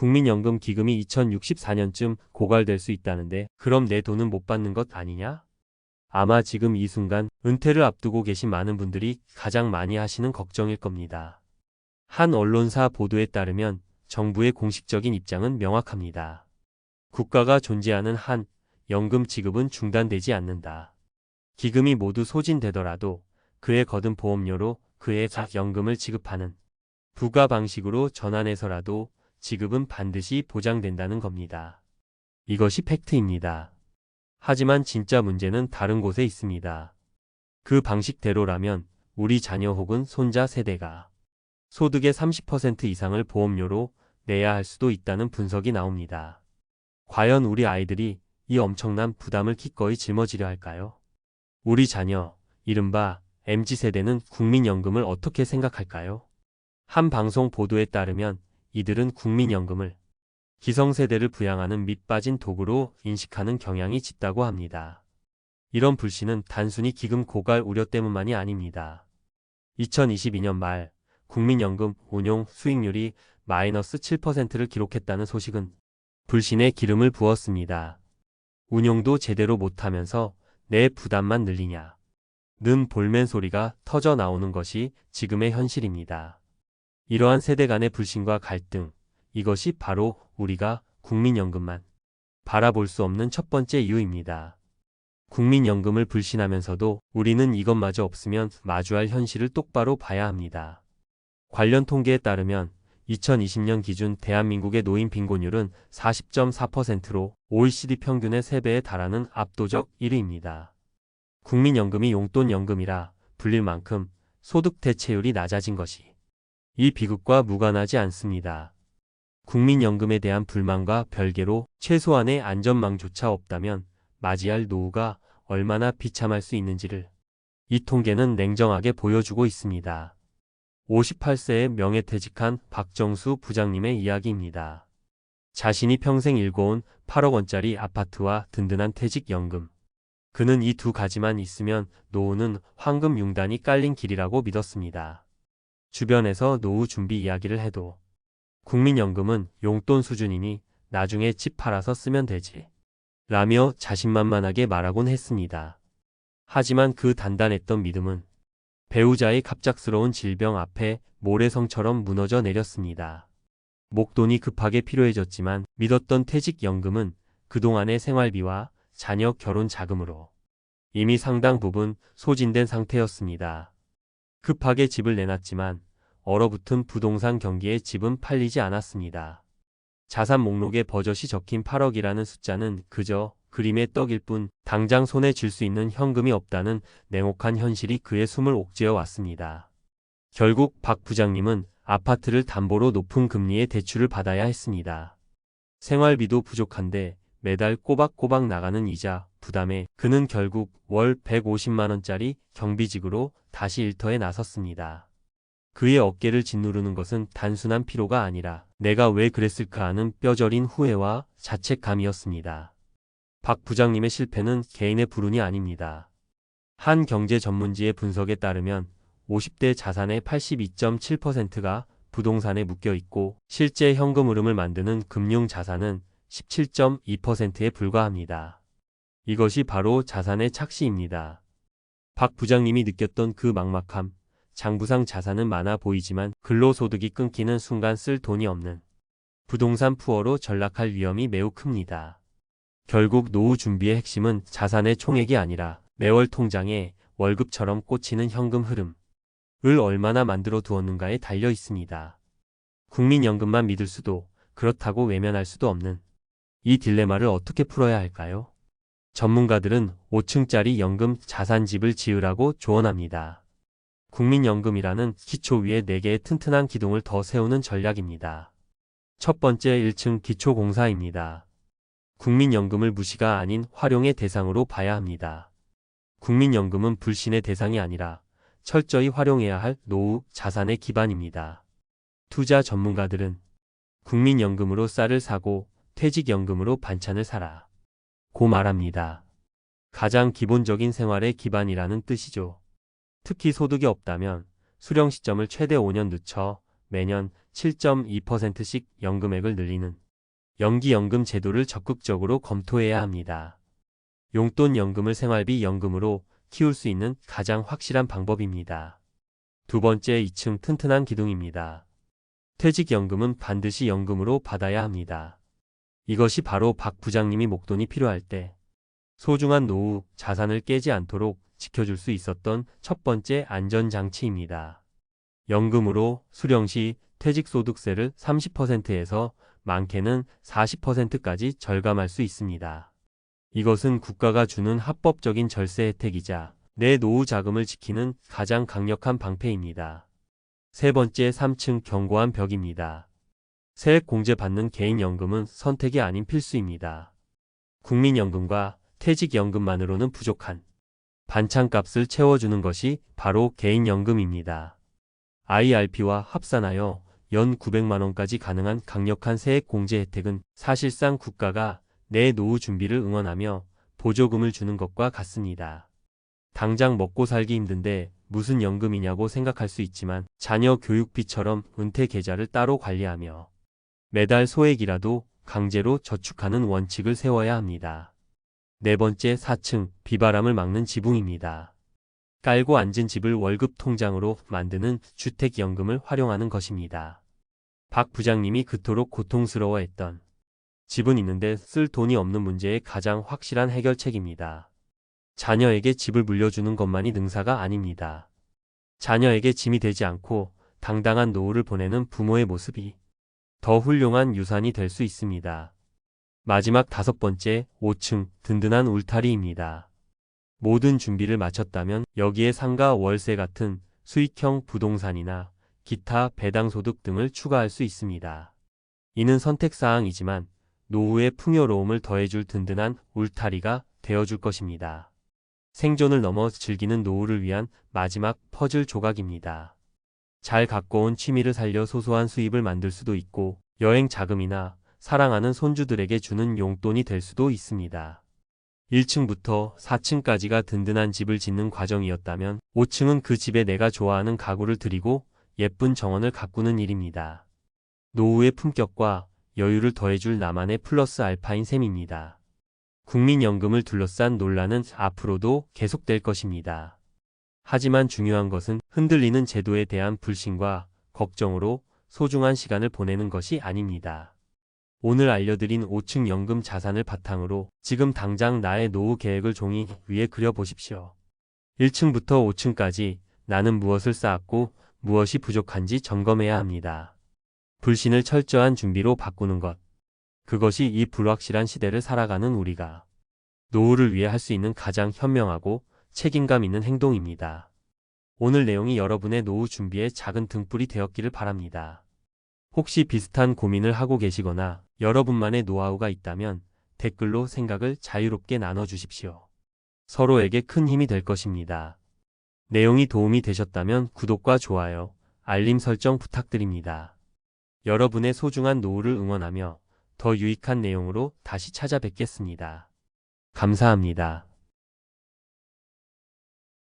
국민연금 기금이 2064년쯤 고갈될 수 있다는데 그럼 내 돈은 못 받는 것 아니냐? 아마 지금 이 순간 은퇴를 앞두고 계신 많은 분들이 가장 많이 하시는 걱정일 겁니다. 한 언론사 보도에 따르면 정부의 공식적인 입장은 명확합니다. 국가가 존재하는 한 연금 지급은 중단되지 않는다. 기금이 모두 소진되더라도 그에 거둔 보험료로 그의 연금을 지급하는 부가 방식으로 전환해서라도 지급은 반드시 보장된다는 겁니다. 이것이 팩트입니다. 하지만 진짜 문제는 다른 곳에 있습니다. 그 방식대로라면 우리 자녀 혹은 손자 세대가 소득의 30% 이상을 보험료로 내야 할 수도 있다는 분석이 나옵니다. 과연 우리 아이들이 이 엄청난 부담을 기꺼이 짊어지려 할까요? 우리 자녀, 이른바 MZ세대는 국민연금을 어떻게 생각할까요? 한 방송 보도에 따르면 이들은 국민연금을 기성세대를 부양하는 밑 빠진 도구로 인식하는 경향이 짙다고 합니다. 이런 불신은 단순히 기금 고갈 우려 때문만이 아닙니다. 2022년 말 국민연금 운용 수익률이 마이너스 7%를 기록했다는 소식은 불신에 기름을 부었습니다. 운용도 제대로 못하면서 내 부담만 늘리냐 는 볼멘 소리가 터져 나오는 것이 지금의 현실입니다. 이러한 세대 간의 불신과 갈등, 이것이 바로 우리가 국민연금만 바라볼 수 없는 첫 번째 이유입니다. 국민연금을 불신하면서도 우리는 이것마저 없으면 마주할 현실을 똑바로 봐야 합니다. 관련 통계에 따르면 2020년 기준 대한민국의 노인 빈곤율은 40.4%로 OECD 평균의 3배에 달하는 압도적 1위입니다. 국민연금이 용돈연금이라 불릴 만큼 소득 대체율이 낮아진 것이 이 비극과 무관하지 않습니다. 국민연금에 대한 불만과 별개로 최소한의 안전망조차 없다면 맞이할 노후가 얼마나 비참할 수 있는지를 이 통계는 냉정하게 보여주고 있습니다. 58세에 명예퇴직한 박정수 부장님의 이야기입니다. 자신이 평생 일궈온 8억 원짜리 아파트와 든든한 퇴직연금. 그는 이 두 가지만 있으면 노후는 황금 융단이 깔린 길이라고 믿었습니다. 주변에서 노후 준비 이야기를 해도 국민연금은 용돈 수준이니 나중에 집 팔아서 쓰면 되지 라며 자신만만하게 말하곤 했습니다. 하지만 그 단단했던 믿음은 배우자의 갑작스러운 질병 앞에 모래성처럼 무너져 내렸습니다. 목돈이 급하게 필요해졌지만 믿었던 퇴직연금은 그동안의 생활비와 자녀 결혼 자금으로 이미 상당 부분 소진된 상태였습니다. 급하게 집을 내놨지만 얼어붙은 부동산 경기에 집은 팔리지 않았습니다. 자산 목록에 버젓이 적힌 8억이라는 숫자는 그저 그림의 떡일 뿐 당장 손에 쥘 수 있는 현금이 없다는 냉혹한 현실이 그의 숨을 옥죄어 왔습니다. 결국 박 부장님은 아파트를 담보로 높은 금리의 대출을 받아야 했습니다. 생활비도 부족한데 매달 꼬박꼬박 나가는 이자 부담에 그는 결국 월 150만 원짜리 경비직으로 다시 일터에 나섰습니다. 그의 어깨를 짓누르는 것은 단순한 피로가 아니라 내가 왜 그랬을까 하는 뼈저린 후회와 자책감이었습니다. 박 부장님의 실패는 개인의 불운이 아닙니다. 한 경제 전문지의 분석에 따르면 50대 자산의 82.7%가 부동산에 묶여 있고 실제 현금 흐름을 만드는 금융 자산은 17.2%에 불과합니다. 이것이 바로 자산의 착시입니다. 박 부장님이 느꼈던 그 막막함, 장부상 자산은 많아 보이지만 근로소득이 끊기는 순간 쓸 돈이 없는 부동산 푸어로 전락할 위험이 매우 큽니다. 결국 노후 준비의 핵심은 자산의 총액이 아니라 매월 통장에 월급처럼 꽂히는 현금 흐름을 얼마나 만들어 두었는가에 달려 있습니다. 국민연금만 믿을 수도 그렇다고 외면할 수도 없는 이 딜레마를 어떻게 풀어야 할까요? 전문가들은 5층짜리 연금 자산집을 지으라고 조언합니다. 국민연금이라는 기초 위에 4개의 튼튼한 기둥을 더 세우는 전략입니다. 첫 번째 1층 기초공사입니다. 국민연금을 무시가 아닌 활용의 대상으로 봐야 합니다. 국민연금은 불신의 대상이 아니라 철저히 활용해야 할 노후 자산의 기반입니다. 투자 전문가들은 국민연금으로 쌀을 사고 퇴직연금으로 반찬을 사라 고 말합니다. 가장 기본적인 생활의 기반이라는 뜻이죠. 특히 소득이 없다면 수령 시점을 최대 5년 늦춰 매년 7.2%씩 연금액을 늘리는 연기연금 제도를 적극적으로 검토해야 합니다. 용돈 연금을 생활비 연금으로 키울 수 있는 가장 확실한 방법입니다. 두 번째, 2층 튼튼한 기둥입니다. 퇴직연금은 반드시 연금으로 받아야 합니다. 이것이 바로 박 부장님이 목돈이 필요할 때 소중한 노후 자산을 깨지 않도록 지켜줄 수 있었던 첫 번째 안전장치입니다. 연금으로 수령 시 퇴직소득세를 30%에서 많게는 40%까지 절감할 수 있습니다. 이것은 국가가 주는 합법적인 절세 혜택이자 내 노후 자금을 지키는 가장 강력한 방패입니다. 세 번째, 3층 견고한 벽입니다. 세액 공제받는 개인연금은 선택이 아닌 필수입니다. 국민연금과 퇴직연금만으로는 부족한 반찬값을 채워주는 것이 바로 개인연금입니다. IRP와 합산하여 연 900만 원까지 가능한 강력한 세액 공제 혜택은 사실상 국가가 내 노후 준비를 응원하며 보조금을 주는 것과 같습니다. 당장 먹고 살기 힘든데 무슨 연금이냐고 생각할 수 있지만 자녀 교육비처럼 은퇴 계좌를 따로 관리하며 매달 소액이라도 강제로 저축하는 원칙을 세워야 합니다. 네 번째, 4층 비바람을 막는 지붕입니다. 깔고 앉은 집을 월급 통장으로 만드는 주택연금을 활용하는 것입니다. 박 부장님이 그토록 고통스러워했던 집은 있는데 쓸 돈이 없는 문제의 가장 확실한 해결책입니다. 자녀에게 집을 물려주는 것만이 능사가 아닙니다. 자녀에게 짐이 되지 않고 당당한 노후를 보내는 부모의 모습이 더 훌륭한 유산이 될 수 있습니다. 마지막 다섯 번째, 5층 든든한 울타리입니다. 모든 준비를 마쳤다면 여기에 상가 월세 같은 수익형 부동산이나 기타 배당소득 등을 추가할 수 있습니다. 이는 선택사항이지만 노후의 풍요로움을 더해줄 든든한 울타리가 되어줄 것입니다. 생존을 넘어 즐기는 노후를 위한 마지막 퍼즐 조각입니다. 잘 가꿔온 취미를 살려 소소한 수입을 만들 수도 있고 여행 자금이나 사랑하는 손주들에게 주는 용돈이 될 수도 있습니다. 1층부터 4층까지가 든든한 집을 짓는 과정이었다면 5층은 그 집에 내가 좋아하는 가구를 들이고 예쁜 정원을 가꾸는 일입니다. 노후의 품격과 여유를 더해줄 나만의 플러스 알파인 셈입니다. 국민연금을 둘러싼 논란은 앞으로도 계속될 것입니다. 하지만 중요한 것은 흔들리는 제도에 대한 불신과 걱정으로 소중한 시간을 보내는 것이 아닙니다. 오늘 알려드린 5층 연금 자산을 바탕으로 지금 당장 나의 노후 계획을 종이 위에 그려보십시오. 1층부터 5층까지 나는 무엇을 쌓았고 무엇이 부족한지 점검해야 합니다. 불신을 철저한 준비로 바꾸는 것. 그것이 이 불확실한 시대를 살아가는 우리가 노후를 위해 할 수 있는 가장 현명하고 책임감 있는 행동입니다. 오늘 내용이 여러분의 노후 준비에 작은 등불이 되었기를 바랍니다. 혹시 비슷한 고민을 하고 계시거나 여러분만의 노하우가 있다면 댓글로 생각을 자유롭게 나눠주십시오. 서로에게 큰 힘이 될 것입니다. 내용이 도움이 되셨다면 구독과 좋아요, 알림 설정 부탁드립니다. 여러분의 소중한 노후를 응원하며 더 유익한 내용으로 다시 찾아뵙겠습니다. 감사합니다.